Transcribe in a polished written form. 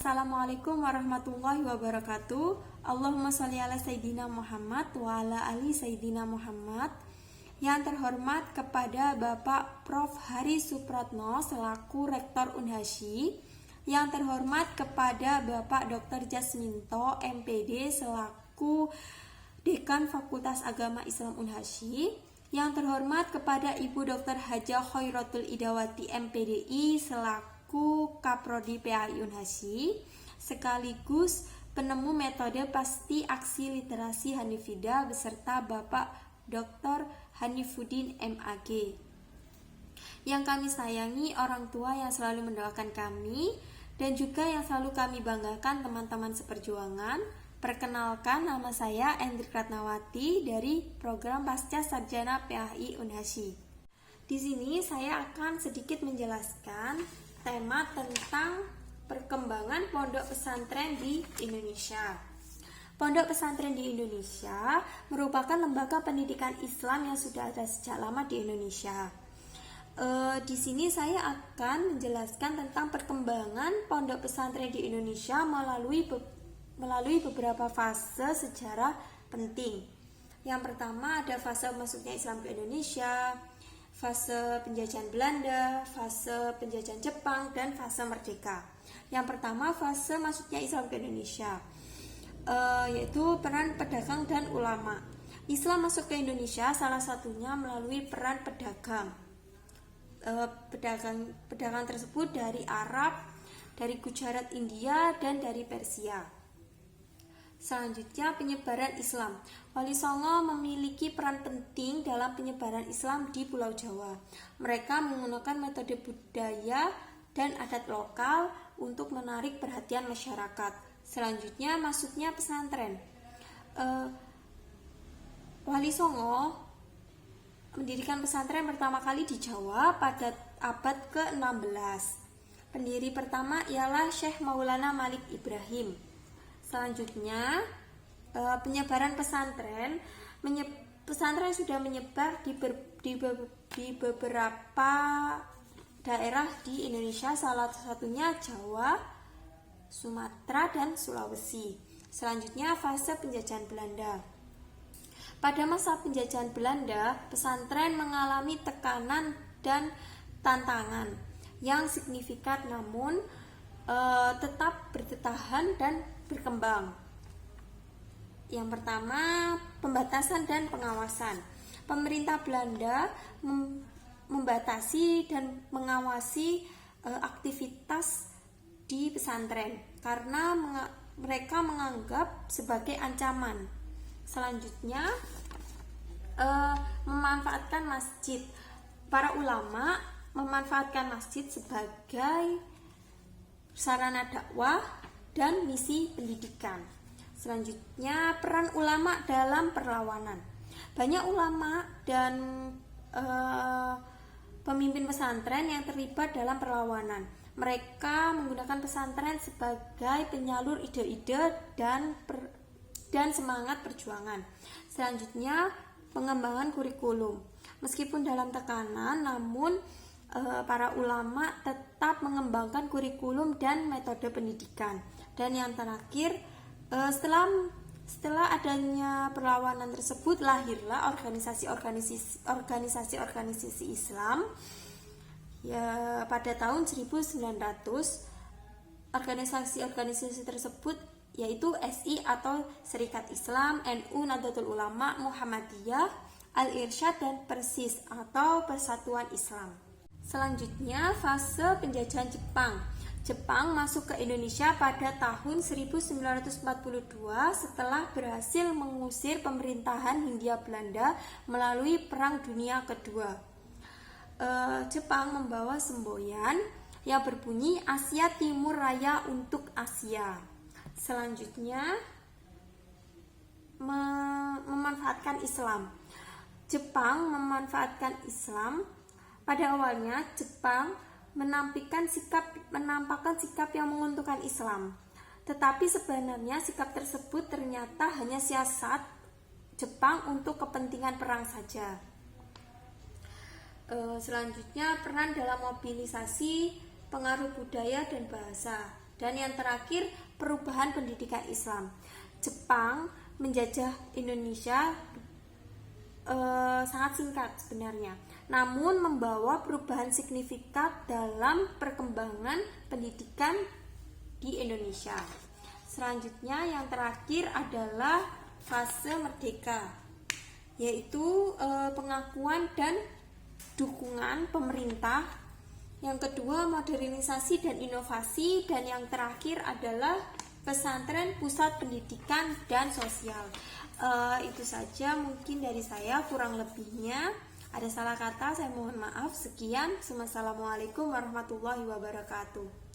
Assalamualaikum warahmatullahi wabarakatuh. Allahumma sholli ala Sayyidina Muhammad wa ala ali Sayyidina Muhammad. Yang terhormat kepada Bapak Prof. Hari Supratno selaku Rektor Unhasyi. Yang terhormat kepada Bapak Dr. Jasminto MPD selaku Dekan Fakultas Agama Islam Unhasyi. Yang terhormat kepada Ibu Dr. Hajah Khoiratul Idawati MPDI selaku Kaprodi PAI Unhasyi, sekaligus penemu metode pasti aksi literasi Hanifida beserta Bapak Dr. Hanifuddin MAG. Yang kami sayangi orang tua yang selalu mendoakan kami dan juga yang selalu kami banggakan teman-teman seperjuangan. Perkenalkan, nama saya Endrik Ratnawati dari program Pasca Sarjana PAI Unhasyi. Di sini saya akan sedikit menjelaskan tema tentang perkembangan pondok pesantren di Indonesia. Pondok pesantren di Indonesia merupakan lembaga pendidikan Islam yang sudah ada sejak lama di Indonesia. Di sini saya akan menjelaskan tentang perkembangan pondok pesantren di Indonesia melalui beberapa fase sejarah penting. Yang pertama ada fase masuknya Islam ke Indonesia, fase penjajahan Belanda, fase penjajahan Jepang, dan fase merdeka. Yang pertama fase masuknya Islam ke Indonesia, yaitu peran pedagang dan ulama. Islam masuk ke Indonesia salah satunya melalui peran pedagang. Pedagang tersebut dari Arab, dari Gujarat India, dan dari Persia. Selanjutnya penyebaran Islam. Wali Songo memiliki peran penting dalam penyebaran Islam di Pulau Jawa. Mereka menggunakan metode budaya dan adat lokal untuk menarik perhatian masyarakat. Selanjutnya masuknya pesantren. Wali Songo mendirikan pesantren pertama kali di Jawa pada abad ke-16. Pendiri pertama ialah Syekh Maulana Malik Ibrahim. Selanjutnya penyebaran pesantren sudah menyebar di beberapa daerah di Indonesia, salah satunya Jawa, Sumatera, dan Sulawesi. Selanjutnya fase penjajahan Belanda. Pada masa penjajahan Belanda, pesantren mengalami tekanan dan tantangan yang signifikan, namun tetap bertahan dan berkembang. Yang pertama, pembatasan dan pengawasan. Pemerintah Belanda membatasi dan mengawasi aktivitas di pesantren karena mereka menganggap sebagai ancaman. Selanjutnya, memanfaatkan masjid. Para ulama memanfaatkan masjid sebagai sarana dakwah dan misi pendidikan. Selanjutnya, peran ulama dalam perlawanan. Banyak ulama dan pemimpin pesantren yang terlibat dalam perlawanan. Mereka menggunakan pesantren sebagai penyalur ide-ide dan semangat perjuangan. Selanjutnya, pengembangan kurikulum. Meskipun dalam tekanan, namun para ulama tetap mengembangkan kurikulum dan metode pendidikan. Dan yang terakhir, setelah adanya perlawanan tersebut, lahirlah organisasi-organisasi Islam. Ya, pada tahun 1900, organisasi-organisasi tersebut yaitu SI atau Serikat Islam, NU, Nahdlatul Ulama, Muhammadiyah, Al-Irsyad, dan Persis atau Persatuan Islam. Selanjutnya, fase penjajahan Jepang. Jepang masuk ke Indonesia pada tahun 1942 setelah berhasil mengusir pemerintahan Hindia Belanda melalui Perang Dunia Kedua. Jepang membawa semboyan yang berbunyi Asia Timur Raya untuk Asia. Selanjutnya, memanfaatkan Islam. Jepang memanfaatkan Islam. Pada awalnya, Jepang menampakkan sikap yang menguntungkan Islam. Tetapi sebenarnya sikap tersebut ternyata hanya siasat Jepang untuk kepentingan perang saja. Selanjutnya, peran dalam mobilisasi pengaruh budaya dan bahasa. Dan yang terakhir, perubahan pendidikan Islam. Jepang menjajah Indonesia sangat singkat sebenarnya, namun membawa perubahan signifikan dalam perkembangan pendidikan di Indonesia. Selanjutnya yang terakhir adalah fase merdeka, yaitu pengakuan dan dukungan pemerintah. Yang kedua, modernisasi dan inovasi. Dan yang terakhir adalah pesantren, pusat pendidikan dan sosial. Itu saja mungkin dari saya, kurang lebihnya ada salah kata saya mohon maaf. Sekian, wassalamualaikum warahmatullahi wabarakatuh.